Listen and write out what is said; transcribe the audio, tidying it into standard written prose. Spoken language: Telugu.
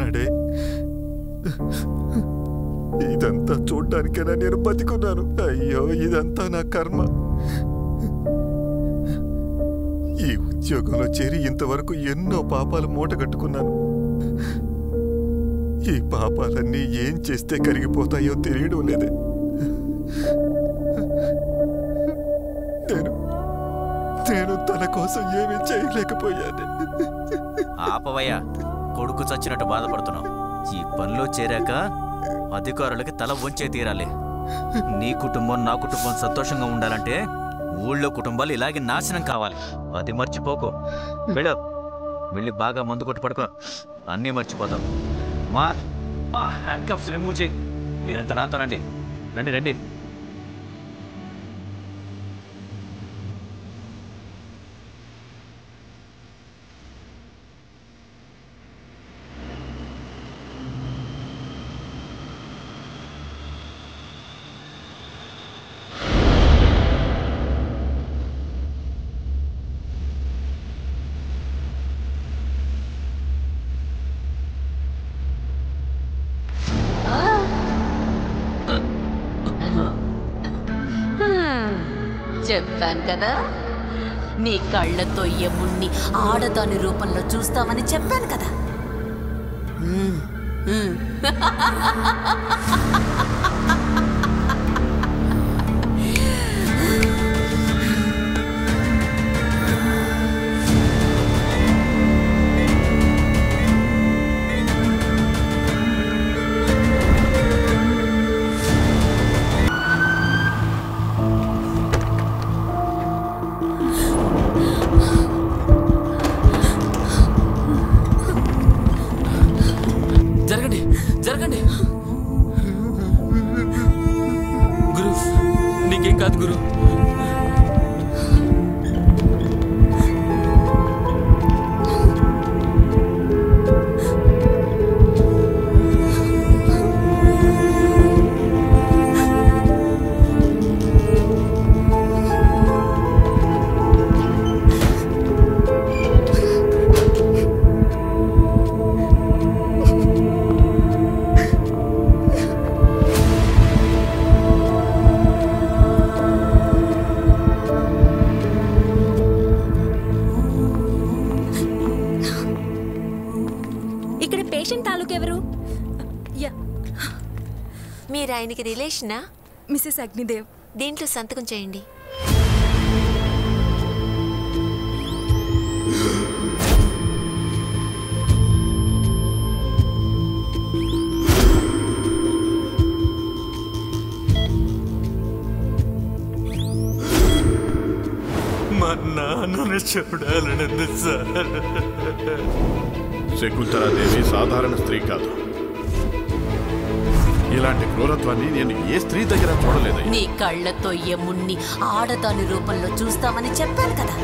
ఉన్నాడే. ఇదంతా చూడ్డానికైనా నేను బతికున్నాను. అయ్యో, ఇదంతా నా కర్మ. ఈ ఉద్యోగంలో చేరి ఇంతవరకు ఎన్నో పాపాలు మూటగట్టుకున్నాను. ఈ పాపాలన్నీ ఏం చేస్తే కరిగిపోతాయో తెలియడం లేదే. నేను తన కోసం ఏమీ చేయలేకపోయాను. ఆపవయ్యా, కొడుకు చచ్చినట్టు బాధపడుతున్నావు. ఈ పనిలో చేరాక అధికారులకి తల వంచే తీరాలి. నీ కుటుంబం నా కుటుంబం సంతోషంగా ఉండాలంటే ఊళ్ళో కుటుంబాలు ఇలాగే నాశనం కావాలి. అది మర్చిపోకు. వెళ్ళి బాగా మందు కొట్టి పడుకో, అన్నీ మర్చిపోతావు. హ్యాండ్కప్స్ రిమూవ్ చేయి. మీరంతా నాతోనండి. రండి రండి. చెప్పాను కదా, నీ కళ్ళతో యముణ్ణి ఆడదాని రూపంలో చూస్తామని చెప్పాను కదా. జరగండి గురు, నీకేం కాదు గురు. మీరు ఆయనకి రిలేషనా? మిసెస్ అగ్నిదేవ్. దీంట్లో సంతకం చేయండి. మా నాన్నను చూడాలనుంది సార్. శకుంతలాదేవి సాధారణ స్త్రీ కాదు. ఇలాంటి క్రూరత్వాన్ని నేను ఏ స్త్రీ దగ్గర చూడలేదు. నీ కళ్ళతో యముణ్ణి ఆడదాని రూపంలో చూస్తామని చెప్పాను కదా.